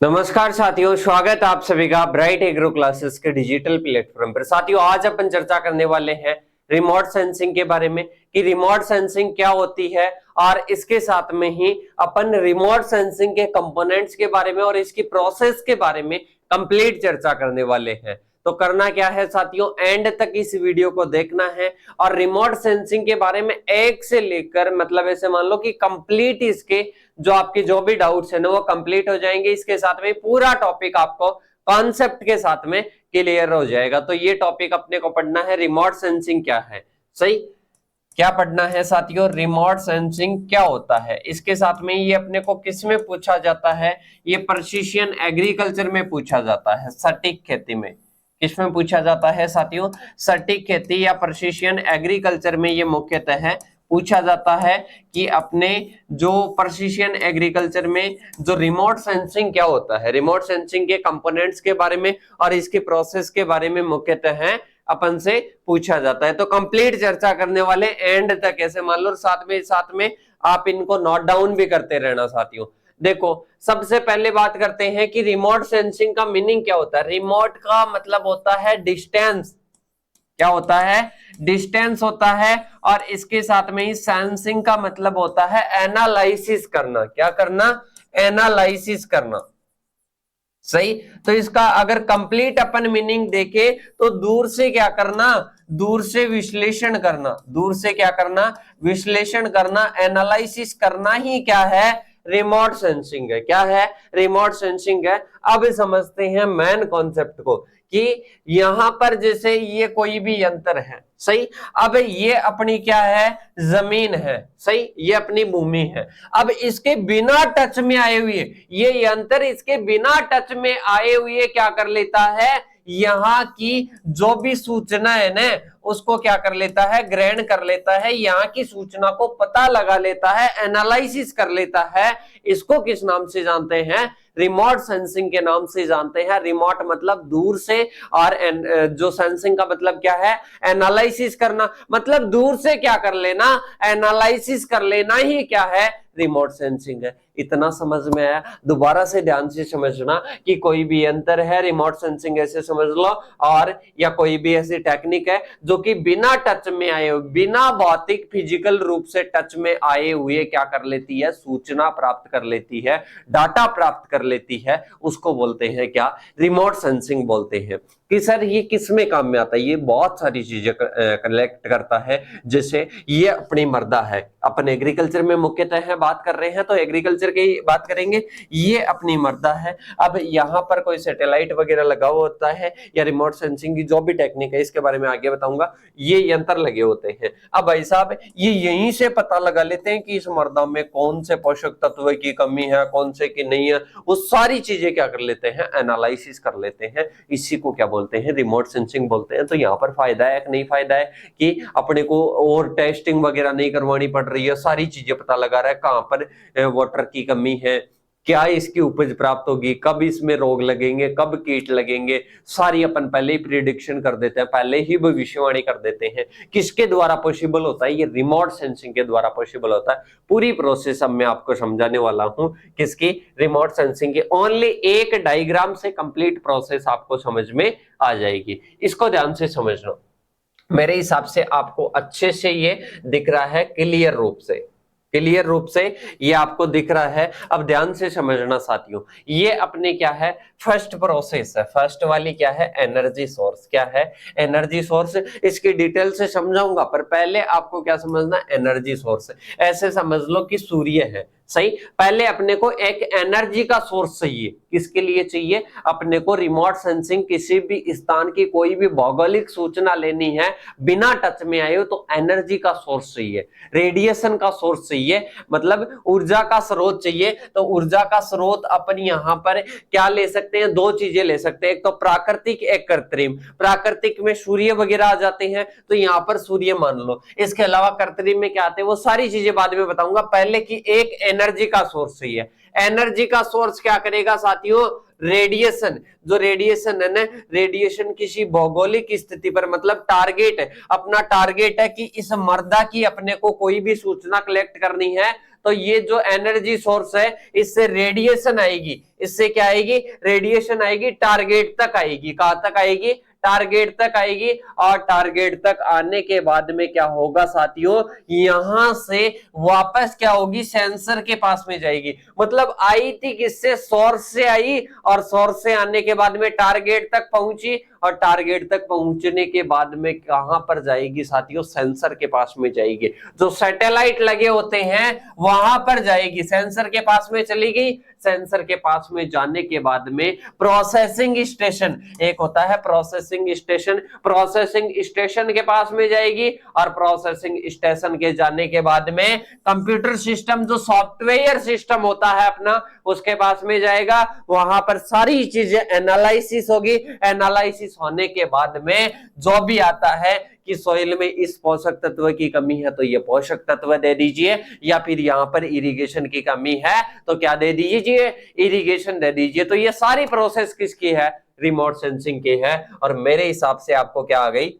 नमस्कार साथियों, स्वागत है आप सभी का ब्राइट एग्रो क्लासेस के डिजिटल प्लेटफॉर्म पर। साथियों, आज अपन चर्चा करने वाले हैं रिमोट सेंसिंग के बारे में कि रिमोट सेंसिंग क्या होती है, और इसके साथ में ही अपन रिमोट सेंसिंग के कंपोनेंट्स के बारे में और इसकी प्रोसेस के बारे में कंप्लीट चर्चा करने वाले हैं। तो करना क्या है साथियों, एंड तक इस वीडियो को देखना है और रिमोट सेंसिंग के बारे में एक से लेकर मतलब ऐसे मान लो कि कंप्लीट इसके जो आपके जो भी डाउट्स है ना वो कंप्लीट हो जाएंगे। इसके साथ में पूरा टॉपिक आपको कॉन्सेप्ट के साथ में क्लियर हो जाएगा। तो ये टॉपिक अपने को पढ़ना है, रिमोट सेंसिंग क्या है। सही, क्या पढ़ना है साथियों, रिमोट सेंसिंग क्या होता है। इसके साथ में ये अपने को किस में पूछा जाता है, ये प्रिसिशन एग्रीकल्चर में पूछा जाता है, सटीक खेती में। किसमें पूछा जाता है साथियों, सटीक खेती या प्रिसिशन एग्रीकल्चर में ये मुख्यतः है पूछा जाता है कि अपने जो प्रिसिशन एग्रीकल्चर में जो रिमोट सेंसिंग क्या होता है, रिमोट सेंसिंग के कंपोनेंट्स के बारे में और इसके प्रोसेस के बारे में मुख्यतः है अपन से पूछा जाता है। तो कंप्लीट चर्चा करने वाले एंड तक, ऐसे मान लो साथ में आप इनको नोट डाउन भी करते रहना साथियों। देखो, सबसे पहले बात करते हैं कि रिमोट सेंसिंग का मीनिंग क्या होता है। रिमोट का मतलब होता है डिस्टेंस। क्या होता है, डिस्टेंस होता है। और इसके साथ में ही सेंसिंग का मतलब होता है एनालिसिस करना। क्या करना, एनालिसिस करना। सही, तो इसका अगर कंप्लीट अपन मीनिंग देखे तो दूर से क्या करना, दूर से विश्लेषण करना। दूर से क्या करना, विश्लेषण करना, एनालिसिस करना ही क्या है, रिमोट सेंसिंग है। क्या है, रिमोट सेंसिंग है। अब समझते हैं मेन कॉन्सेप्ट को कि यहां पर जैसे ये कोई भी यंत्र है, सही। अब ये अपनी क्या है, जमीन है, सही, ये अपनी भूमि है। अब इसके बिना टच में आए हुए ये यंत्र इसके बिना टच में आए हुए क्या कर लेता है, यहाँ की जो भी सूचना है ना उसको क्या कर लेता है, ग्रहण कर लेता है, यहाँ की सूचना को पता लगा लेता है, एनालिसिस कर लेता है। इसको किस नाम से जानते हैं, रिमोट सेंसिंग के नाम से जानते हैं। रिमोट मतलब दूर से, और जो सेंसिंग का मतलब क्या है, एनालिसिस करना। मतलब दूर से क्या कर लेना, एनालिसिस कर लेना ही क्या है, रिमोट सेंसिंग है। इतना समझ में आया। दोबारा से ध्यान से समझना कि कोई भी यंत्र है, रिमोट सेंसिंग ऐसे समझ लो, और या कोई भी ऐसी टेक्निक है जो कि बिना टच में आए हुए, बिना भौतिक फिजिकल रूप से टच में आए हुए क्या कर लेती है, सूचना प्राप्त कर लेती है, डाटा प्राप्त कर लेती है, उसको बोलते हैं क्या, रिमोट सेंसिंग बोलते हैं। कि सर ये किस में काम में आता है, ये बहुत सारी चीजें कलेक्ट करता है। जैसे ये अपनी मर्दा है, अपन एग्रीकल्चर में मुख्यतः है बात कर रहे हैं तो एग्रीकल्चर की बात करेंगे। ये अपनी मर्दा है। अब यहाँ पर कोई सैटेलाइट वगैरह लगा हुआ होता है, या रिमोट सेंसिंग की जो भी टेक्निक है इसके बारे में आगे बताऊंगा, ये यंत्र लगे होते हैं। अब भाई साहब ये यहीं से पता लगा लेते हैं कि इस मर्दा में कौन से पोषक तत्व की कमी है, कौन से की नहीं है, वो सारी चीजें क्या कर लेते हैं, एनालिसिस कर लेते हैं। इसी को क्या बोलते हैं, रिमोट सेंसिंग बोलते हैं। तो यहाँ पर फायदा है कि नहीं फायदा है कि अपने को और टेस्टिंग वगैरह नहीं करवानी पड़ रही है, सारी चीजें पता लगा रहा है कहां पर वाटर की कमी है, क्या इसकी उपज प्राप्त होगी, कब इसमें रोग लगेंगे, कब कीट लगेंगे, सारी अपन पहले ही प्रिडिक्शन कर देते हैं, पहले ही भविष्यवाणी कर देते हैं। किसके द्वारा पॉसिबल होता है, ये रिमोट सेंसिंग के द्वारा पॉसिबल होता है। पूरी प्रोसेस अब मैं आपको समझाने वाला हूं, किसकी, रिमोट सेंसिंग की। ओनली एक डायग्राम से कंप्लीट प्रोसेस आपको समझ में आ जाएगी। इसको ध्यान से समझना। मेरे हिसाब से आपको अच्छे से ये दिख रहा है, क्लियर रूप से, क्लियर रूप से ये आपको दिख रहा है। अब ध्यान से समझना साथियों, ये अपने क्या है, फर्स्ट प्रोसेस है। फर्स्ट वाली क्या है, एनर्जी सोर्स। क्या है, एनर्जी सोर्स। इसकी डिटेल से समझाऊंगा, पर पहले आपको क्या समझना, एनर्जी सोर्स। ऐसे समझ लो कि सूर्य है, सही। पहले अपने को एक एनर्जी का सोर्स चाहिए। किसके लिए चाहिए, अपने को रिमोट सेंसिंग, किसी भी स्थान की कोई भी भौगोलिक सूचना लेनी है बिना टच में आए हो तो एनर्जी का सोर्स चाहिए, रेडिएशन का सोर्स चाहिए, मतलब ऊर्जा का स्रोत चाहिए। तो ऊर्जा का स्रोत अपन यहां पर क्या ले सकते हैं, दो चीजें ले सकते हैं, एक तो प्राकृतिक, एक कृत्रिम। प्राकृतिक में सूर्य वगैरह आ जाते हैं, तो यहां पर सूर्य मान लो। इसके अलावा कृत्रिम में क्या आते हैं, वो सारी चीजें बाद में बताऊंगा। पहले की एक एनर्जी का सोर्स चाहिए। एनर्जी का सोर्स क्या करेगा साथियों, रेडिएशन। जो रेडिएशन है ना, रेडिएशन किसी भौगोलिक स्थिति पर, मतलब टारगेट है, अपना टारगेट है कि इस मर्दा की अपने को कोई भी सूचना कलेक्ट करनी है तो ये जो एनर्जी सोर्स है इससे रेडिएशन आएगी, इससे क्या आएगी, रेडिएशन आएगी, टारगेट तक आएगी। कहां तक आएगी, टारगेट तक आएगी। और टारगेट तक आने के बाद में क्या होगा साथियों, यहां से वापस क्या होगी, सेंसर के पास में जाएगी। मतलब आई थी किससे, सोर्स से आई, और सोर्स से आने के बाद में टारगेट तक पहुंची, और टारगेट तक पहुंचने के बाद में कहां पर जाएगी साथियों, सेंसर के पास में जाएगी। जो सैटेलाइट लगे होते हैं वहां पर जाएगी, सेंसर के पास में चली गई। सेंसर के पास में जाने के बाद में प्रोसेसिंग स्टेशन, एक होता है प्रोसेसिंग स्टेशन, प्रोसेसिंग स्टेशन के पास में जाएगी। और प्रोसेसिंग स्टेशन के जाने के बाद में कंप्यूटर सिस्टम, जो सॉफ्टवेयर सिस्टम होता है अपना, उसके पास में जाएगा। वहां पर सारी चीजें एनालिसिस होगी। एनालिसिस होने के बाद में जो भी आता है कि सॉइल में इस पोषक तत्व की कमी है तो ये पोषक तत्व दे दीजिए, या फिर यहाँ पर इरिगेशन की कमी है तो क्या दे दीजिए, इरिगेशन दे दीजिए। तो ये सारी प्रोसेस किसकी है, रिमोट सेंसिंग की है। और मेरे हिसाब से आपको क्या आ गई,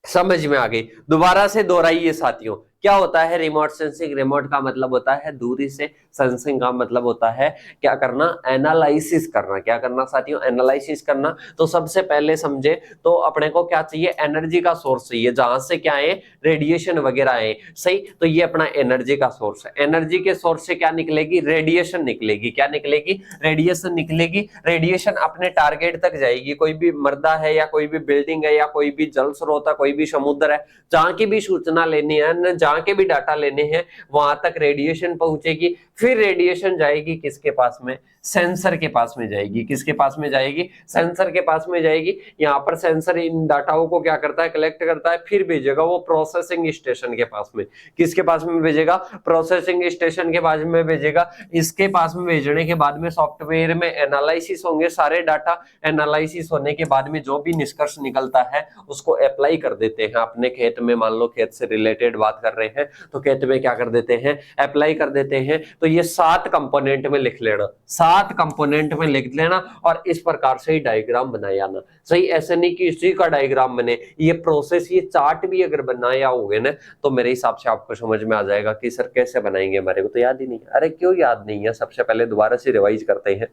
समझ में आ गई। दोबारा से दोहराइए साथियों, क्या होता है रिमोट सेंसिंग। रिमोट का मतलब होता है दूरी से, सेंसिंग का मतलब होता है क्या करना, एनालिसिस करना। क्या करना साथियों, एनालिसिस करना। तो सबसे पहले समझे तो अपने को क्या चाहिए, एनर्जी का सोर्स चाहिए, जहां से क्या है, रेडिएशन वगैरह है, सही। तो ये अपना एनर्जी का सोर्स है। एनर्जी के सोर्स से क्या निकलेगी, रेडिएशन निकलेगी। क्या निकलेगी, रेडिएशन निकलेगी। रेडिएशन अपने टारगेट तक जाएगी। कोई भी मर्दा है, या कोई भी बिल्डिंग है, या कोई भी जल स्रोत है, कोई भी समुद्र है, जहां की भी सूचना लेनी है, जहां के भी डाटा लेने हैं, वहां तक रेडिएशन पहुंचेगी। फिर रेडिएशन जाएगी किसके पास में, सेंसर के पास में जाएगी। किसके पास में जाएगी, सेंसर के पास में जाएगी। यहां पर सेंसर इन डाटाओं को क्या करता है, कलेक्ट करता है, फिर भेजेगा वो प्रोसेसिंग स्टेशन के पास में। किसके पास में भेजेगा, प्रोसेसिंग स्टेशन के पास में भेजेगा। इसके पास में भेजने के बाद में सॉफ्टवेयर में एनालिसिस होंगे सारे डाटा। एनालिसिस होने के बाद में जो भी निष्कर्ष निकलता है उसको अप्लाई कर देते हैं अपने खेत में। मान लो खेत से रिलेटेड बात कर रहे हैं तो खेत में क्या कर देते हैं, अप्लाई कर देते हैं। तो ये 7 कंपोनेंट में लिख लेना, 7 कंपोनेंट में लिख लेना, और इस प्रकार से ही डायग्राम बनाया। सही, ऐसे नहीं कि इसी का डायग्राम बने, ये प्रोसेस, ये चार्ट भी अगर बनाया होगे ना तो मेरे हिसाब से आपको समझ में आ जाएगा कि सर कैसे बनाएंगे, हमारे को तो याद ही नहीं है। अरे क्यों याद नहीं है, सबसे पहले दोबारा से रिवाइज करते हैं।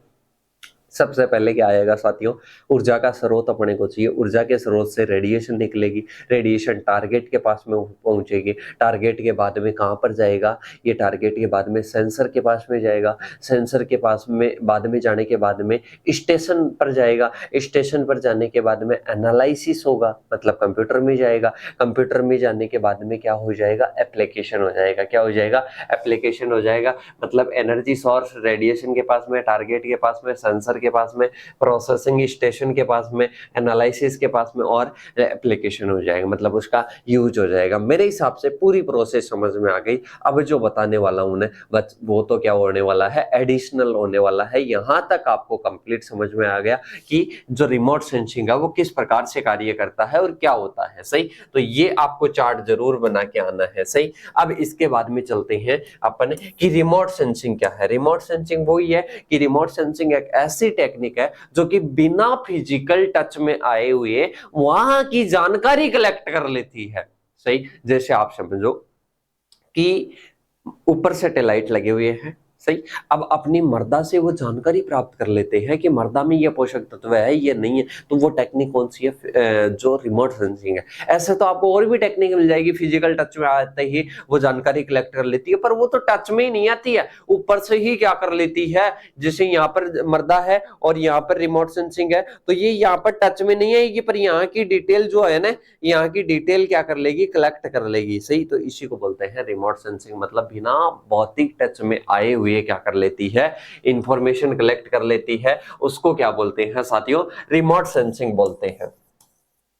सबसे पहले क्या आएगा साथियों, ऊर्जा का स्रोत अपने को चाहिए। ऊर्जा के स्रोत से रेडिएशन निकलेगी। रेडिएशन टारगेट के पास में पहुंचेगी। टारगेट के बाद में कहां पर जाएगा, ये टारगेट के बाद में सेंसर के पास में जाएगा। सेंसर के पास में बाद में जाने के बाद में स्टेशन पर जाएगा। स्टेशन पर जाने के बाद में एनालिसिस होगा, मतलब कंप्यूटर में जाएगा। कंप्यूटर में जाने के बाद में क्या हो जाएगा, एप्लीकेशन हो जाएगा। क्या हो जाएगा, एप्लीकेशन हो जाएगा। मतलब एनर्जी सोर्स रेडिएशन के पास में, टारगेट के पास में, सेंसर के पास में, प्रोसेसिंग स्टेशन के पास में, एनालिसिस के पास में, और एप्लीकेशन हो जाएगा, मतलब उसका यूज हो जाएगा। मेरे हिसाब से पूरी प्रोसेस समझ में आ गई। अब जो बताने वाला हूं ना बस वो तो क्या होने वाला है, एडिशनल होने वाला है। यहां तक आपको कंप्लीट समझ में आ गया कि जो रिमोट सेंसिंग है वो किस प्रकार से कार्य करता है और क्या होता है। सही, तो ये आपको चार्ट जरूर बना के आना है। सही, अब इसके बाद में चलते हैं अपन कि रिमोट सेंसिंग क्या है। रिमोट सेंसिंग वही है कि रिमोट सेंसिंग एक ऐसी टेक्निक है जो कि बिना फिजिकल टच में आए हुए वहां की जानकारी कलेक्ट कर लेती है। सही, जैसे आप समझो कि ऊपर सैटेलाइट लगे हुए हैं। सही, अब अपनी मर्दा से वो जानकारी प्राप्त कर लेते हैं कि मर्दा में ये पोषक तत्व है, ये नहीं है। तो वो टेक्निक कौन सी है, जो रिमोट सेंसिंग है। ऐसे तो आपको और भी टेक्निक मिल जाएगी, फिजिकल टच में आते ही वो जानकारी कलेक्ट कर लेती है, पर वो तो टच में ही नहीं आती है, ऊपर से ही क्या कर लेती है। जैसे यहाँ पर मर्दा है और यहाँ पर रिमोट सेंसिंग है, तो ये यहाँ पर टच में नहीं आएगी, पर यहाँ की डिटेल जो है ना, यहाँ की डिटेल क्या कर लेगी, कलेक्ट कर लेगी। सही, तो इसी को बोलते हैं रिमोट सेंसिंग। मतलब बिना भौतिक टच में आए हुए क्या कर लेती है, इंफॉर्मेशन कलेक्ट कर लेती है। उसको क्या बोलते हैं साथियों, रिमोट सेंसिंग बोलते हैं।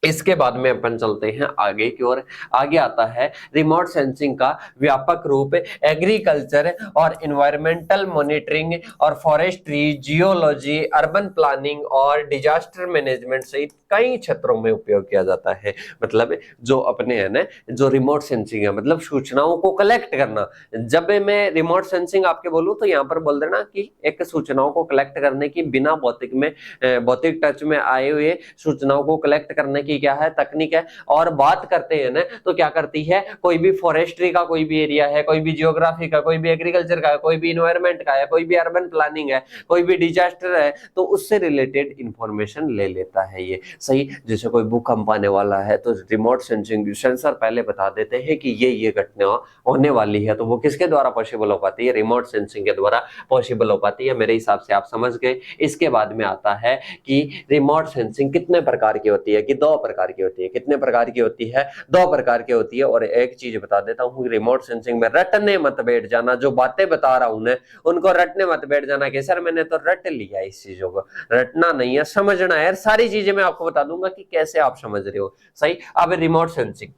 इसके बाद में अपन चलते हैं आगे की ओर। आगे आता है रिमोट सेंसिंग का व्यापक रूप एग्रीकल्चर और एनवायरमेंटल मॉनिटरिंग और फॉरेस्ट्री, जियोलॉजी, अर्बन प्लानिंग और डिजास्टर मैनेजमेंट सहित कई क्षेत्रों में उपयोग किया जाता है। मतलब जो अपने है ना, जो रिमोट सेंसिंग है, मतलब सूचनाओं को कलेक्ट करना। जब मैं रिमोट सेंसिंग आपके बोलूं तो यहाँ पर बोल देना कि एक सूचनाओं को कलेक्ट करने की, बिना भौतिक टच में आए हुए सूचनाओं को कलेक्ट करने की क्या है, तकनीक है। और बात करते हैं ना तो क्या करती है, कोई भी फॉरेस्ट्री का कोई भी एरिया है, कोई भी जियोग्राफी का, कोई भी एग्रीकल्चर का है, कोई भी इन्वायरमेंट का है, कोई भी अर्बन प्लानिंग है, कोई भी डिजास्टर है, तो उससे रिलेटेड इंफॉर्मेशन ले लेता है ये। सही, जैसे कोई भूकंप आने वाला है तो रिमोट सेंसिंग सेंसर पहले बता देते हैं कि ये घटना होने वाली है, तो वो किसके द्वारा पॉसिबल हो पाती है, रिमोट सेंसिंग के द्वारा पॉसिबल हो पाती है। मेरे हिसाब से आप समझ गए। इसके बाद में आता है कि रिमोट सेंसिंग कितने प्रकार की होती है, कि 2 प्रकार की होती है। कितने प्रकार की होती है, 2 प्रकार की होती है। और एक चीज बता देता हूँ, रिमोट सेंसिंग में रटने मत बैठ जाना, जो बातें बता रहा हूं ना उनको रटने मत बैठ जाना कि सर मैंने तो रट लिया, इस चीजों को रटना नहीं है, समझना है। सारी चीजें मैं आपको बता दूंगा कि कैसे आप समझ रहे हो। सही, अब रिमोट सेंसिंग।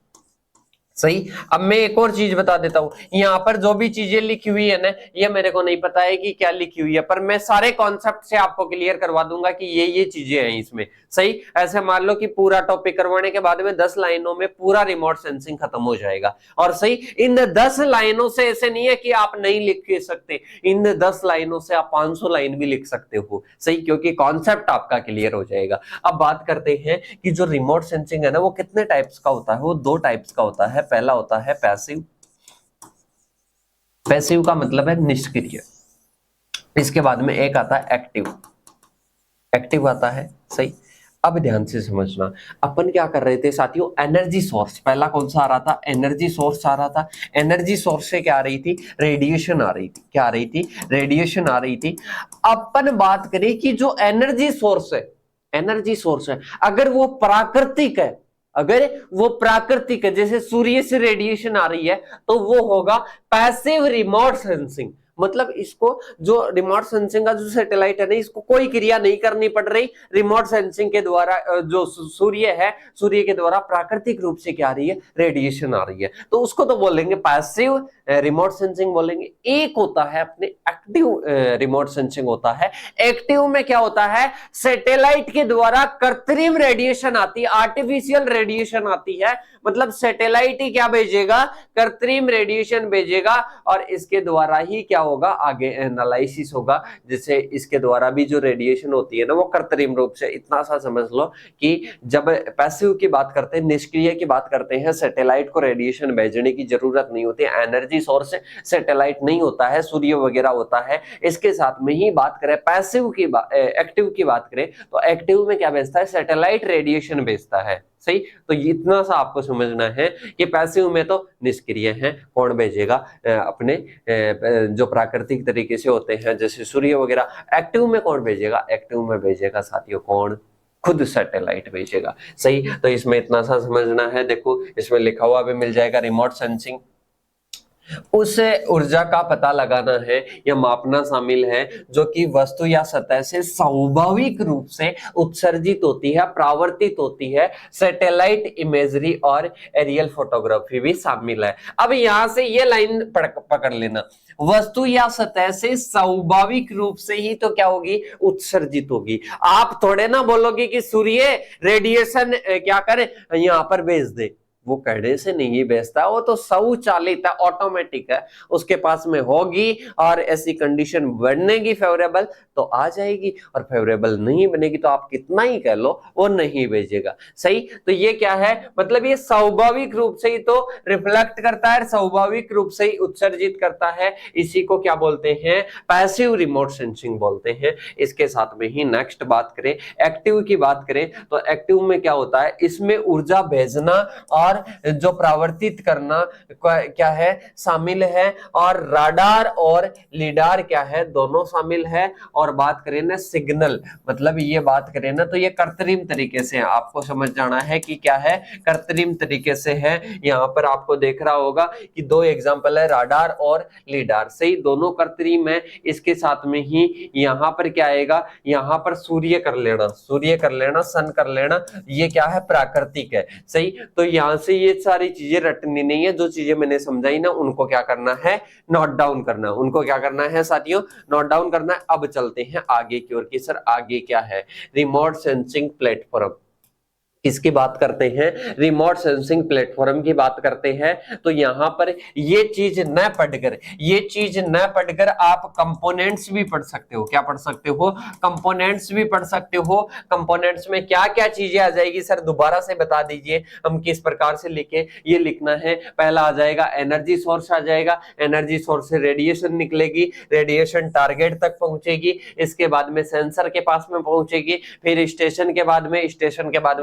सही, अब मैं एक और चीज बता देता हूं, यहाँ पर जो भी चीजें लिखी हुई है ना, ये मेरे को नहीं पता है कि क्या लिखी हुई है, पर मैं सारे कॉन्सेप्ट से आपको क्लियर करवा दूंगा कि ये चीजें हैं इसमें। सही, ऐसे मान लो कि पूरा टॉपिक करवाने के बाद में 10 लाइनों में पूरा रिमोट सेंसिंग खत्म हो जाएगा। और सही, इन 10 लाइनों से ऐसे नहीं है कि आप नहीं लिख के सकते, इन 10 लाइनों से आप 500 लाइन भी लिख सकते हो। सही, क्योंकि कॉन्सेप्ट आपका क्लियर हो जाएगा। अब बात करते हैं कि जो रिमोट सेंसिंग है ना, वो कितने टाइप्स का होता है। वो 2 टाइप्स का होता है। पहला होता है पैसिव। पैसिव का मतलब है निष्क्रिय। इसके बाद में एक आता है एक्टिव। एक्टिव आता है। सही, अब ध्यान से समझना, अपन क्या कर रहे थे साथियों, एनर्जी सोर्स। पहला कौन सा आ रहा था, एनर्जी सोर्स आ रहा था। एनर्जी सोर्स से क्या आ रही थी, रेडिएशन आ रही थी। क्या आ रही थी, रेडिएशन आ रही थी। अपन बात करें कि जो एनर्जी सोर्स है, एनर्जी सोर्स है, अगर वो प्राकृतिक है, अगर वो प्राकृतिक है, जैसे सूर्य से रेडिएशन आ रही है, तो वो होगा पैसिव रिमोट सेंसिंग। मतलब इसको, जो रिमोट सेंसिंग का जो सैटेलाइट है ना, इसको कोई क्रिया नहीं करनी पड़ रही। रिमोट सेंसिंग के द्वारा जो सूर्य है, सूर्य के द्वारा प्राकृतिक रूप से क्या आ रही है, रेडिएशन आ रही है, तो उसको तो बोलेंगे पैसिव रिमोट सेंसिंग बोलेंगे। एक होता है अपने एक्टिव रिमोट सेंसिंग होता है। एक्टिव में क्या होता है, सैटेलाइट के द्वारा कृत्रिम रेडिएशन आती है, आर्टिफिशियल रेडिएशन आती है। मतलब सैटेलाइट ही क्या भेजेगा, कृत्रिम रेडिएशन भेजेगा, और इसके द्वारा ही क्या होगा, आगे एनालिसिस होगा। जैसे इसके द्वारा भी जो रेडिएशन होती है ना, वो कृत्रिम रूप से। इतना सा समझ लो कि जब पैसिव की बात करते हैं, निष्क्रिय की बात करते हैं, सैटेलाइट को रेडिएशन भेजने की जरूरत नहीं होती। एनर्जी सोर्स सैटेलाइट नहीं होता है, सूर्य वगैरह होता है। इसके साथ में ही बात करें पैसिव की, एक्टिव की बात करें, तो एक्टिव में क्या भेजता है, सैटेलाइट रेडिएशन भेजता है। सही, तो इतना सा आपको समझना है कि पैसिव में तो निष्क्रिय है, कौन भेजेगा, अपने जो प्राकृतिक तरीके से होते हैं जैसे सूर्य वगैरह। एक्टिव में कौन भेजेगा, एक्टिव में भेजेगा साथियों कौन, खुद सैटेलाइट भेजेगा। सही, तो इसमें इतना सा समझना है। देखो इसमें लिखा हुआ भी मिल जाएगा, रिमोट सेंसिंग उस ऊर्जा का पता लगाना है या मापना शामिल है जो कि वस्तु या सतह से स्वाभाविक रूप से उत्सर्जित होती है, परावर्तित होती है। सैटेलाइट इमेजरी और एरियल फोटोग्राफी भी शामिल है। अब यहां से ये लाइन पकड़ लेना, वस्तु या सतह से स्वाभाविक रूप से ही तो क्या होगी, उत्सर्जित होगी। आप थोड़े ना बोलोगे कि सूर्य रेडिएशन क्या करे, यहां पर भेज दे, वो कहने से नहीं बेचता, वो तो स्वचालित है, ऑटोमेटिक है, उसके पास में होगी। और ऐसी कंडीशन बनेगी फेवरेबल तो आ जाएगी, और फेवरेबल नहीं बनेगी तो आप कितना ही कह लो वो नहीं भेजेगा। सही, तो ये क्या है, मतलब ये स्वाभाविक रूप से ही तो रिफ्लेक्ट करता है, स्वाभाविक रूप से ही उत्सर्जित करता है। इसी को क्या बोलते हैं, पैसिव रिमोट सेंसिंग बोलते हैं। इसके साथ में ही नेक्स्ट बात करें, एक्टिव की बात करें, तो एक्टिव में क्या होता है, इसमें ऊर्जा भेजना और जो परावर्तित करना क्या है, शामिल है। और राडार और लीडार क्या है, दोनों शामिल है। और बात करें ना सिग्नल, मतलब ये बात करें ना तो ये कृत्रिम तरीके से आपको समझ जाना है कि क्या है, कृत्रिम तरीके से है। यहाँ पर आपको देख रहा होगा कि 2 एग्जांपल है, राडार और लीडार। सही, दोनों कृत्रिम है। इसके साथ में ही यहाँ पर क्या आएगा, यहाँ पर सूर्य कर लेना, सूर्य कर लेना, सन कर लेना, ये क्या है, प्राकृतिक है। सही, तो यहाँ से ये सारी चीजें रटनी नहीं है, जो चीजें मैंने समझाई ना उनको क्या करना है, नोट डाउन करना। उनको क्या करना है साथियों, नोट डाउन करना है। अब चलते हैं आगे की ओर कि सर आगे क्या है, रिमोट सेंसिंग प्लेटफॉर्म। किसकी बात करते हैं, रिमोट सेंसिंग प्लेटफॉर्म की बात करते हैं। तो यहां पर ये चीज न पढ़कर आप कंपोनेंट्स भी पढ़ सकते हो। क्या पढ़ सकते हो, कंपोनेंट्स भी पढ़ सकते हो। कंपोनेंट्स में क्या क्या चीजें आ जाएगी सर, दोबारा से बता दीजिए, हम किस प्रकार से लिखे। ये लिखना है, पहला आ जाएगा एनर्जी सोर्स आ जाएगा, एनर्जी सोर्स से रेडिएशन निकलेगी, रेडिएशन टारगेट तक पहुंचेगी, इसके बाद में सेंसर के पास में पहुंचेगी, फिर स्टेशन के बाद में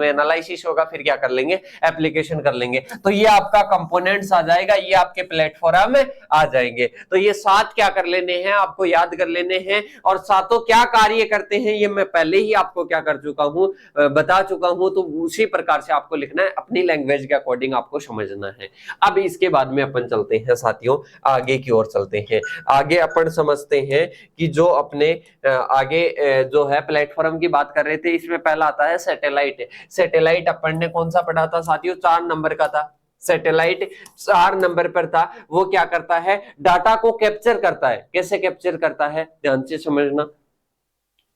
एनालिसिस होगा, फिर क्या कर लेंगे, एप्लीकेशन कर लेंगे। तो ये आपका कंपोनेंट्स आ जाएगा, ये आपके प्लेटफॉर्म में आ जाएंगे। तो ये 7 क्या कर लेने हैं, आपको याद कर लेने हैं। और सातों क्या कार्य करते हैं ये मैं पहले ही आपको क्या कर चुका हूं, बता चुका हूं। तो उसी प्रकार से आपको लिखना है, अपनी लैंग्वेज के अकॉर्डिंग आपको समझना है। अब इसके बाद में अपन चलते हैं साथियों, आगे की ओर चलते हैं। आगे अपन समझते हैं कि जो अपने आगे जो है प्लेटफॉर्म की बात कर रहे थे, इसमें पहला आता है सैटेलाइट। सैटेलाइट अपन ने कौन सा पढ़ा था साथियों, 4 नंबर का था। सैटेलाइट 4 नंबर पर था। वो क्या करता है, डाटा को कैप्चर करता है। कैसे कैप्चर करता है, ध्यान से समझना,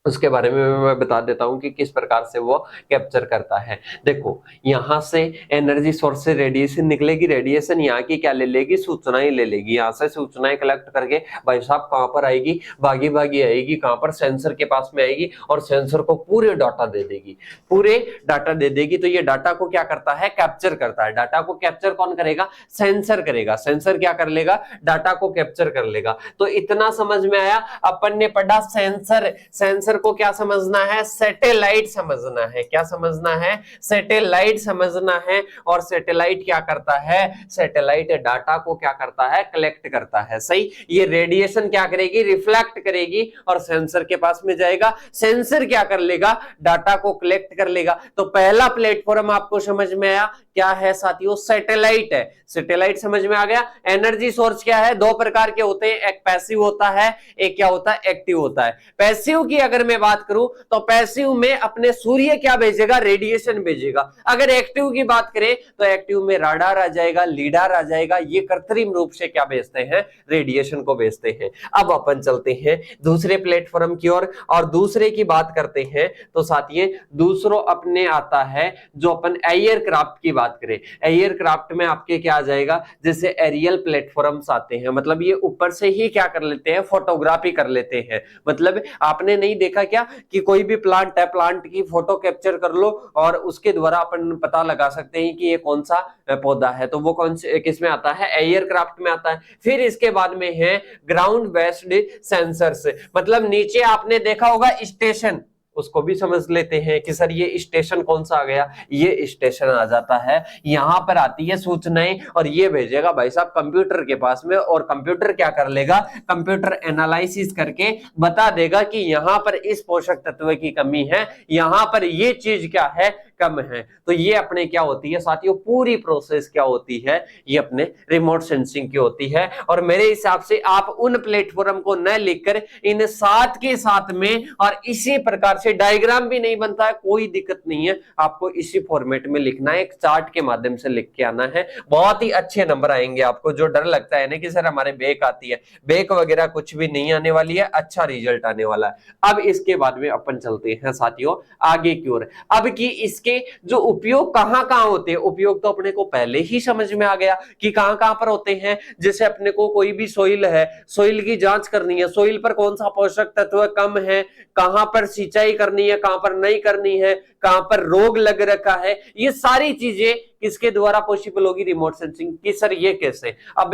उसके बारे में मैं बता देता हूं कि किस प्रकार से वो कैप्चर करता है। देखो, यहां से एनर्जी सोर्स से रेडिएशन निकलेगी, रेडिएशन यहाँ की क्या ले लेगी, सूचनाएं ले लेगी। यहाँ से सूचनाएं कलेक्ट करके भाई साहब कहां पर आएगी, भागी भागी आएगी, कहां पर, सेंसर के पास में आएगी, और सेंसर को पूरे डाटा दे देगी, पूरे डाटा दे देगी। तो ये डाटा को क्या करता है, कैप्चर करता है। डाटा को कैप्चर कौन करेगा, सेंसर करेगा। सेंसर क्या कर लेगा, डाटा को कैप्चर कर लेगा। तो इतना समझ में आया। अपन ने पढ़ा सेंसर, सेंसर को क्या समझना है, सैटेलाइट समझना है। क्या समझना है, सैटेलाइट समझना है। और सैटेलाइट क्या करता है, सैटेलाइट डाटा को क्या करता है, कलेक्ट करता है। सही, ये रेडिएशन क्या करेगी, रिफ्लेक्ट करेगी और सेंसर के पास में जाएगा। सेंसर क्या कर लेगा, डाटा को कलेक्ट कर लेगा। तो पहला प्लेटफॉर्म आपको समझ में आया, क्या है साथियों, सैटेलाइट है। सैटेलाइट समझ में आ गया। एनर्जी सोर्स क्या है, 2 प्रकार के होते हैं, एक पैसिव होता है, एक क्या होता है, एक्टिव होता है। पैसिव की अगर मैं बात करूं तो पैसिव में अपने सूर्य क्या भेजेगा, रेडिएशन भेजेगा। अगर एक्टिव की बात करें तो एक्टिव में राडार आ जाएगा, लीडार आ जाएगा। ये कृत्रिम रूप से क्या भेजते हैं, रेडिएशन को भेजते हैं। अब अपन चलते हैं दूसरे प्लेटफॉर्म की ओर और दूसरे की बात करते हैं। तो साथियों, दूसरों अपने आता है जो अपन एयरक्राफ्ट की बात करें। एयरक्राफ्ट में आपके क्या आ जाएगा, जैसे एरियल प्लेटफॉर्म्स आते हैं, मतलब ये ऊपर से ही क्या कर लेते हैं, फोटोग्राफी कर लेते हैं। मतलब आपने नहीं देखा क्या कि कोई भी प्लांट है, प्लांट की फोटो कैप्चर कर लो और उसके द्वारा अपन पता लगा सकते हैं कि ये कौन सा पौधा है। तो वो कौन से, किस में आता है, एयरक्राफ्ट में आता है। फिर इसके बाद में है ग्राउंड बेस्ड सेंसर्स, मतलब नीचे आपने देखा होगा स्टेशन, उसको भी समझ लेते हैं कि सर ये स्टेशन कौन सा आ गया, ये स्टेशन आ जाता है। यहां पर आती है सूचनाएं और ये भेजेगा भाई साहब कंप्यूटर के पास में, और कंप्यूटर क्या कर लेगा, कंप्यूटर एनालिसिस करके बता देगा कि यहां पर इस पोषक तत्व की कमी है, यहां पर ये चीज क्या है, कम है। तो ये अपने क्या होती है साथियों, पूरी प्रोसेस क्या होती है, ये अपने रिमोट सेंसिंग की होती है। और मेरे हिसाब से आप उन प्लेटफॉर्म को न लिखकर इन 7 के साथ में, और इसी प्रकार से डायग्राम भी नहीं बनता है, कोई दिक्कत नहीं है, आपको इसी फॉर्मेट में लिखना है, एक चार्ट के माध्यम से लिख के आना है। बहुत ही अच्छे नंबर आएंगे आपको। जो डर लगता है ना कि सर हमारे बैक आती है, बैक वगैरह कुछ भी नहीं आने वाली है, अच्छा रिजल्ट आने वाला है। अब इसके बाद में अपन चलते हैं साथियों आगे की ओर। अब की इसके जो उपयोग कहां कहां होते हैं, उपयोग तो अपने को पहले ही समझ में आ गया कि कहां कहां पर होते हैं। जैसे अपने को कोई भी सोइल है, सोइल की जांच करनी है, सोइल पर कौन सा पोषक तत्व कम है, कहां पर सिंचाई करनी है, कहां पर नहीं करनी है, कहां पर रोग लग रखा है, ये सारी चीजें किसके द्वारा पॉसिबल होगी, रिमोट सेंसिंग की। सर ये कैसे, अब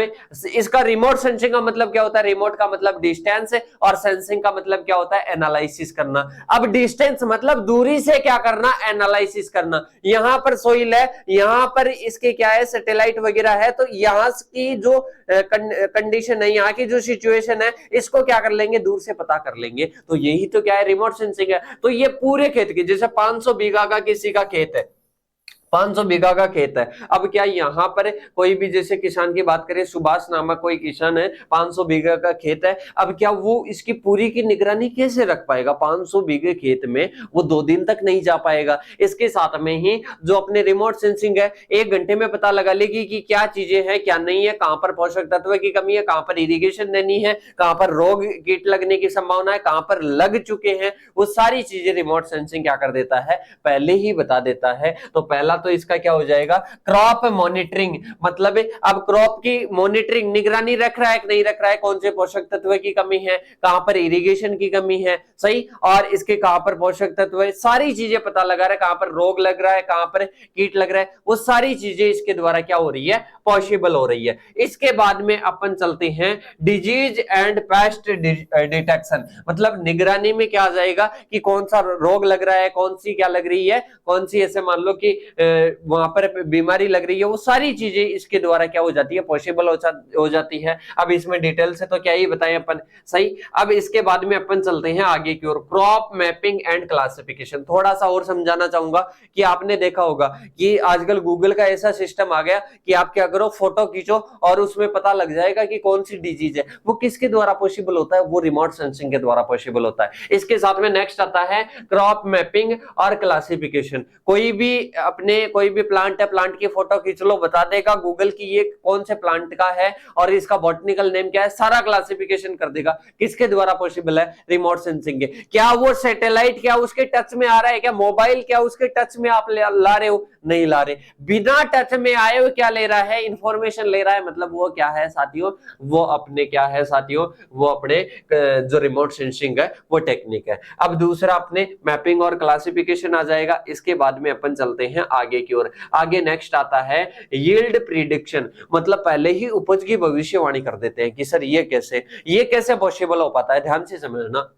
इसका रिमोट सेंसिंग का मतलब क्या होता है, रिमोट का मतलब डिस्टेंस है और सेंसिंग का मतलब क्या होता है, एनालिसिस करना। अब डिस्टेंस मतलब दूरी से क्या करना, एनालिसिस करना। यहां पर सोइल है, यहां पर इसके क्या है, सैटेलाइट वगैरह है, तो यहां की जो कंडीशन है, यहाँ की जो सिचुएशन है, इसको क्या कर लेंगे, दूर से पता कर लेंगे। तो यही तो क्या है, रिमोट सेंसिंग है। तो ये पूरे खेत की, जैसे 500 बीघा का किसी का खेत है, 500 बीघा का खेत है। अब क्या यहाँ पर कोई भी, जैसे किसान की बात करें, सुभाष नामक कोई किसान है, 500 बीघा का खेत है। अब क्या वो इसकी पूरी की निगरानी कैसे रख पाएगा? 500 बीघे खेत में वो 2 दिन तक नहीं जा पाएगा। इसके साथ में ही जो अपने रिमोट सेंसिंग है, 1 घंटे में पता लगा लेगी कि क्या चीजें हैं, क्या नहीं है, कहां पर पोषक तत्व की कमी है, कहां पर इरिगेशन देनी है, कहां पर रोग कीट लगने की संभावना है, कहां पर लग चुके हैं, वो सारी चीजें रिमोट सेंसिंग क्या कर देता है, पहले ही बता देता है। तो पहला तो इसका क्या हो जाएगा, क्रॉप मॉनिटरिंग। मतलब अब क्रॉप की मॉनिटरिंग, निगरानी रख रहा है कि नहीं रख रहा है, कौन से पोषक तत्व की कमी है, कहां पर इरिगेशन की कमी है, सही, और इसके कहां पर पोषक तत्व है, सारी चीजें पता लगा रहा है, कहां पर रोग लग रहा है, कहां पर कीट लग रहा है, वो सारी चीजें इसके द्वारा क्या हो रही है, पॉसिबल हो रही है। इसके बाद में अपन चलते हैं डिजीज एंड पेस्ट डिटेक्शन। मतलब निगरानी में क्या आ जाएगा कि कौन सा रोग लग रहा है, कौन सी क्या लग रही है, कौन सी ऐसे मान लो कि वहां पर बीमारी लग रही है, वो सारी चीजें इसके द्वारा क्या हो जाती है, पॉसिबल हो जाती है। अब इसमें डिटेल से तो क्या ही बताएं अपन, सही। अब इसके बाद में अपन चलते हैं आगे की ओर, क्रॉप मैपिंग एंड क्लासिफिकेशन। थोड़ा सा और समझाना चाहूंगा कि आपने देखा होगा कि आजकल गूगल का ऐसा सिस्टम आ गया कि आप क्या करो, फोटो खींचो और उसमें पता लग जाएगा कि कौन सी डिजीज है। वो किसके द्वारा पॉसिबल होता है, वो रिमोट सेंसिंग के द्वारा पॉसिबल होता है। इसके साथ में नेक्स्ट आता है क्रॉप मैपिंग और क्लासिफिकेशन। कोई भी प्लांट है, प्लांट की फोटो खींच लो, बता देगा गूगल की ये कौन से प्लांट का है और इसका बॉटनिकल नेम क्या है, सारा क्लासिफिकेशन कर देगा। किसके द्वारा पॉसिबल है, रिमोट सेंसिंग के। क्या वो सैटेलाइट क्या उसके टच में आ रहा है, क्या मोबाइल क्या उसके टच में आप ला रहे हो, नहीं ला रहे, बिना टच में आए हुए क्या ले रहा है, इंफॉर्मेशन ले रहा है। मतलब वो क्या है साथियों, वो अपने क्या है साथियों, वो अपने जो रिमोट सेंसिंग है वो टेक्निक है। अब दूसरा अपने मैपिंग और क्लासिफिकेशन आ जाएगा। इसके बाद में अपन चलते हैं आगे की ओर। आगे नेक्स्ट आता है यील्ड प्रिडिक्शन। मतलब पहले ही उपज की भविष्यवाणी कर देते हैं कि सर ये कैसे पॉसिबल हो पाता है। ध्यान से समझना,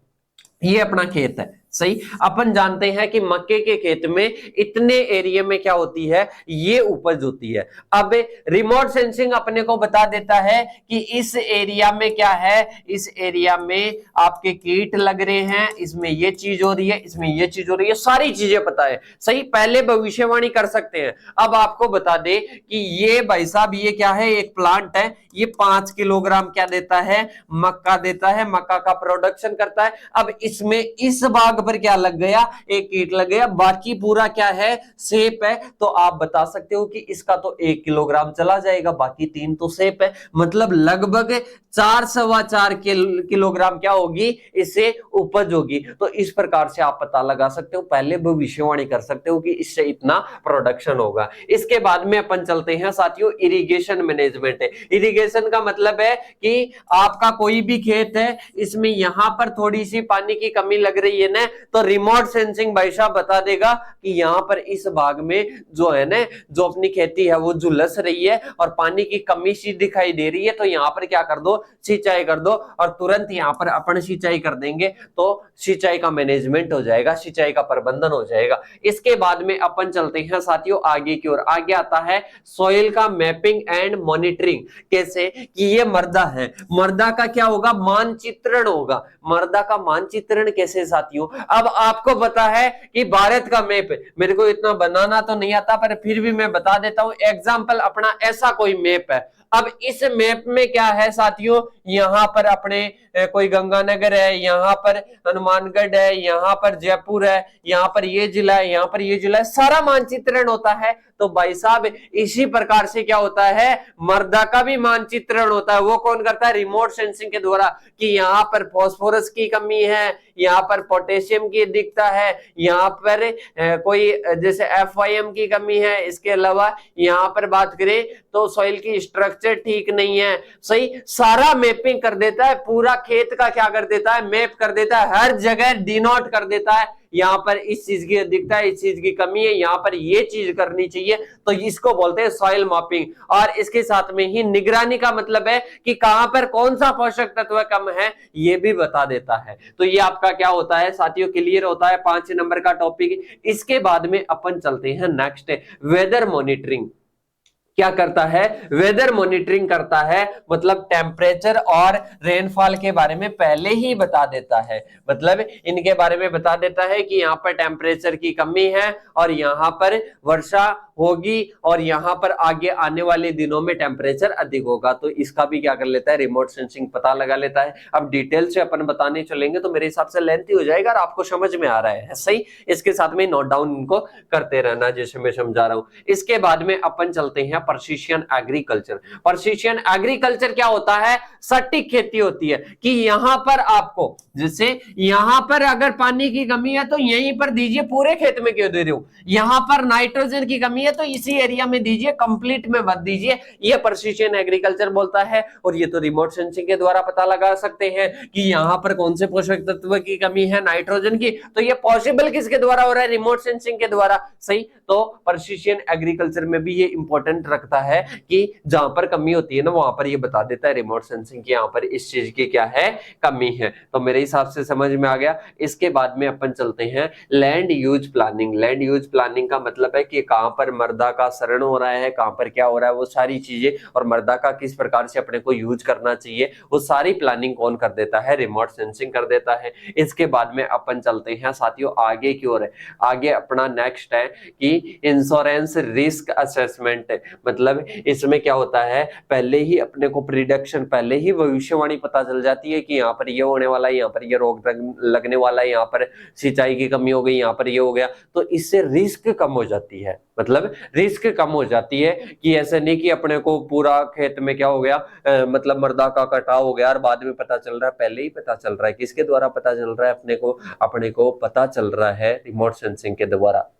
ये अपना खेत है, सही। अपन जानते हैं कि मक्के के खेत में इतने एरिया में क्या होती है, ये उपज होती है। अब रिमोट सेंसिंग अपने को बता देता है कि इस एरिया में क्या है, इस एरिया में आपके कीट लग रहे हैं, इसमें ये चीज हो रही है, इसमें ये चीज हो रही है, सारी चीजें पता है, सही। पहले भविष्यवाणी कर सकते हैं। अब आपको बता दे कि ये भाई साहब ये क्या है, एक प्लांट है, ये 5 किलोग्राम क्या देता है, मक्का देता है, मक्का का प्रोडक्शन करता है। अब इसमें इस भाग पर क्या लग गया, एक कीट लग गया, बाकी पूरा क्या है, सेप है। तो आप बता सकते हो कि इसका तो 1 किलोग्राम चला जाएगा, बाकी 3 तो सेप है। मतलब लगभग 4-4.25 किलोग्राम क्या होगी, इससे उपज होगी। तो इस प्रकार से आप पता लगा सकते हो, पहले भविष्यवाणी कर सकते हो कि इससे इतना प्रोडक्शन होगा। इसके बाद में अपन चलते हैं साथियों इरिगेशन मैनेजमेंट है। इरिगेशन का मतलब है कि आपका कोई भी खेत है, इसमें यहां पर थोड़ी सी पानी की कमी लग रही है ना, तो रिमोट सेंसिंग भाई साहब बता देगा कि यहां पर इस भाग में जो है ना, जो अपनी खेती है वो झुलस रही है और पानी की कमी सी दिखाई दे रही है, तो यहां पर क्या कर दो, सिंचाई कर दो, और तुरंत यहां पर अपन सिंचाई कर देंगे तो सिंचाई का मैनेजमेंट हो जाएगा, सिंचाई का प्रबंधन हो जाएगा। इसके बाद में अपन चलते हैं साथियों आगे की ओर। आगे आता है सॉइल का मैपिंग एंड मॉनिटरिंग। कैसे कि ये मृदा है, मृदा का क्या होगा, मानचित्रण होगा। मृदा का मानचित्रण कैसे साथियों, अब आपको पता है कि भारत का मैप, मेरे को इतना बनाना तो नहीं आता पर फिर भी मैं बता देता हूं एग्जांपल अपना, ऐसा कोई मैप है। अब इस मैप में क्या है साथियों, यहां पर अपने कोई गंगानगर है, यहां पर हनुमानगढ़ है, यहां पर जयपुर है, यहां पर ये जिला है, यहां पर ये जिला है, सारा मानचित्रण होता है। तो भाई साहब इसी प्रकार से क्या होता है, मृदा का भी मानचित्रण होता है। वो कौन करता है, रिमोट सेंसिंग के द्वारा, कि यहाँ पर फास्फोरस की कमी है, यहाँ पर पोटेशियम की दिखता है, यहाँ पर कोई जैसे FYM की कमी है। इसके अलावा यहाँ पर बात करें तो सॉइल की स्ट्रक्चर ठीक नहीं है, सही। सारा मैपिंग कर देता है, पूरा खेत का क्या कर देता है, मैप कर देता है, हर जगह डिनोट कर देता है, यहाँ पर इस चीज की दिखता है, इस चीज की कमी है, यहाँ पर ये चीज करनी चाहिए। तो इसको बोलते हैं सॉइल मैपिंग। और इसके साथ में ही निगरानी का मतलब है कि कहां पर कौन सा पोषक तत्व कम है, ये भी बता देता है। तो ये आपका क्या होता है साथियों, क्लियर होता है 5 नंबर का टॉपिक। इसके बाद में अपन चलते हैं नेक्स्ट, वेदर मॉनिटरिंग। क्या करता है, वेदर मॉनिटरिंग करता है, मतलब टेम्परेचर और रेनफॉल के बारे में पहले ही बता देता है। मतलब इनके बारे में बता देता है कि यहाँ पर टेम्परेचर की कमी है और यहाँ पर वर्षा होगी और यहाँ पर आगे आने वाले दिनों में टेम्परेचर अधिक होगा, तो इसका भी क्या कर लेता है, रिमोट सेंसिंग पता लगा लेता है। अब डिटेल से अपन बताने चलेंगे तो मेरे हिसाब से लेंथी हो जाएगा और आपको समझ में आ रहा है सही। इसके साथ में नोट डाउन इनको करते रहना जैसे मैं समझा रहा हूं। इसके बाद में अपन चलते हैं प्रिसिशन एग्रीकल्चर। प्रिसिशन एग्रीकल्चर क्या होता है, सटीक खेती होती है कि यहां पर आपको, जैसे यहां पर अगर पानी की कमी है तो यहीं पर दीजिए, पूरे खेत में क्यों दे रहे हो, यहां पर नाइट्रोजन की कमी है तो इसी एरिया में दीजिए, कंप्लीट में मत दीजिए। ये प्रिसिशन एग्रीकल्चर बोलता है। और ये तो रिमोट सेंसिंग के द्वारा पता लगा सकते हैं कि यहां पर कौन से पोषक तत्व की कमी है, नाइट्रोजन की, तो ये पॉसिबल किसके द्वारा हो रहा है, रिमोट सेंसिंग के द्वारा सही। तो प्रिसिशन एग्रीकल्चर में भी ये इंपॉर्टेंट रखता है कि जहां पर कमी होती है ना वहां पर ये बता देता है रिमोट सेंसिंग की यहां पर इस चीज की क्या है, कमी है। तो मेरे हिसाब से समझ में आ गया। इसके बाद में अपन चलते हैं land use planning. Land use planning का मतलब है कि कहां पर मृदा का शरण हो रहा है, कहां पर क्या हो रहा है, वो सारी चीजें, और मृदा का किस प्रकार से अपने को यूज करना चाहिए, वो सारी प्लानिंग कौन कर देता है, रिमोट सेंसिंग कर देता है। इसके बाद में अपन चलते हैं साथियों आगे की ओर। आगे अपना नेक्स्ट है कि इंश्योरेंस रिस्क असेसमेंट। मतलब इसमें क्या होता है, पहले ही अपने को प्रिडिक्शन, पहले ही भविष्यवाणी पता चल जाती है कि यहाँ पर ये होने वाला है, यहाँ पर ये रोग लगने वाला है, यहाँ पर सिंचाई की कमी हो गई, यहाँ पर ये हो गया, तो इससे रिस्क कम हो जाती है। मतलब रिस्क कम हो जाती है कि ऐसे नहीं कि अपने को पूरा खेत में क्या हो गया, मतलब मृदा का कटाव हो गया और बाद में पता चल रहा है, पहले ही पता चल रहा है। किसके द्वारा पता चल रहा है, अपने को पता चल रहा है रिमोट सेंसिंग के द्वारा।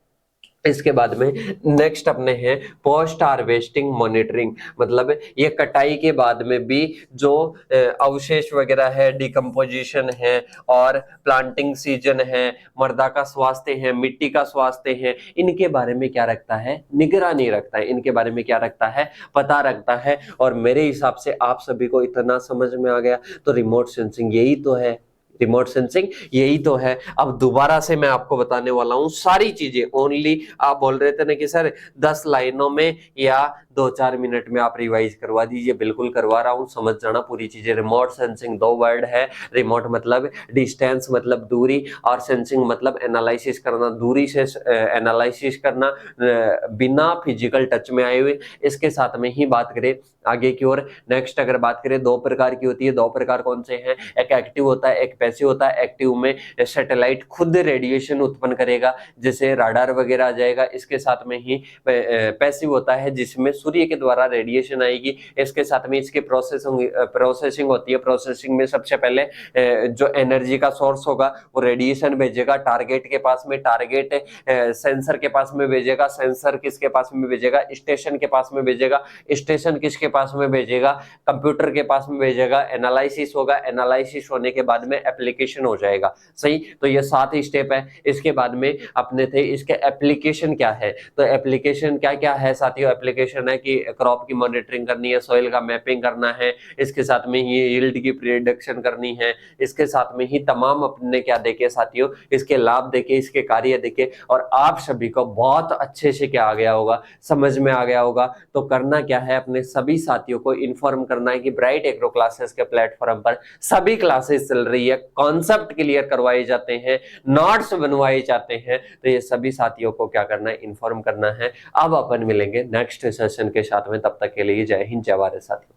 इसके बाद में नेक्स्ट अपने हैं पोस्ट हार्वेस्टिंग मॉनिटरिंग। मतलब ये कटाई के बाद में भी जो अवशेष वगैरह है, डिकम्पोजिशन है और प्लांटिंग सीजन है, मृदा का स्वास्थ्य है, मिट्टी का स्वास्थ्य है, इनके बारे में क्या रखता है, निगरानी रखता है, इनके बारे में क्या रखता है, पता रखता है। और मेरे हिसाब से आप सभी को इतना समझ में आ गया तो रिमोट सेंसिंग यही तो है, रिमोट सेंसिंग यही तो है। अब दोबारा से मैं आपको बताने वाला हूं सारी चीजें। ओनली आप बोल रहे थे ना कि सर 10 लाइनों में या 2-4 मिनट में आप रिवाइज करवा दीजिए, बिल्कुल करवा रहा हूं, समझ जाना पूरी चीजें। रिमोट सेंसिंग 2 वर्ड है। रिमोट मतलब डिस्टेंस, मतलब दूरी, और सेंसिंग मतलब एनालिसिस करना, दूरी से एनालिसिस करना, बिना फिजिकल टच में आए हुए। इसके साथ में ही बात करें आगे की ओर, नेक्स्ट अगर बात करें 2 प्रकार की होती है। 2 प्रकार कौन से हैं, एक एक्टिव होता है, एक पैसिव होता है। एक्टिव में सैटेलाइट खुद रेडिएशन उत्पन्न करेगा, जैसे राडार वगैरह आ जाएगा। इसके साथ में ही पैसिव होता है जिसमें सूर्य के द्वारा रेडिएशन आएगी। इसके साथ में इसकी प्रोसेसिंग होती है। प्रोसेसिंग में सबसे पहले जो एनर्जी का सोर्स होगा वो रेडिएशन भेजेगा टारगेट के पास में, टारगेट सेंसर के पास में भेजेगा, सेंसर किसके पास में भेजेगा, स्टेशन के पास में भेजेगा, स्टेशन किसके पास में भेजेगा, कंप्यूटर के पास में भेजेगा, एनालिसिस होगा, एनालिसिस होने के बाद में एप्लीकेशन हो जाएगा सही। तो ये 7 स्टेप है। इसके बाद में अपने थे इसके एप्लीकेशन क्या है, तो एप्लीकेशन क्या क्या है साथियों। एप्लीकेशन है कि क्रॉप की मॉनिटरिंग करनी है, सॉइल का मैपिंग करना है, इसके साथ में ही यील्ड की प्रिडिक्शन करनी है, इसके साथ में ही तमाम अपने क्या देखे साथियों, इसके लाभ देखे, इसके कार्य देखे। और आप सभी को बहुत अच्छे से क्या आ गया होगा, समझ में आ गया होगा। तो करना क्या है, अपने सभी साथियों को इन्फॉर्म करना है कि ब्राइट एग्रो क्लासेस के प्लेटफॉर्म पर सभी क्लासेस चल रही है, कॉन्सेप्ट क्लियर करवाए जाते हैं, नोट्स बनवाए जाते हैं। तो ये सभी साथियों को क्या करना है, इन्फॉर्म करना है। अब अपन मिलेंगे नेक्स्ट सेशन के साथ में, तब तक के लिए जय हिंद, जय भारत साथियों।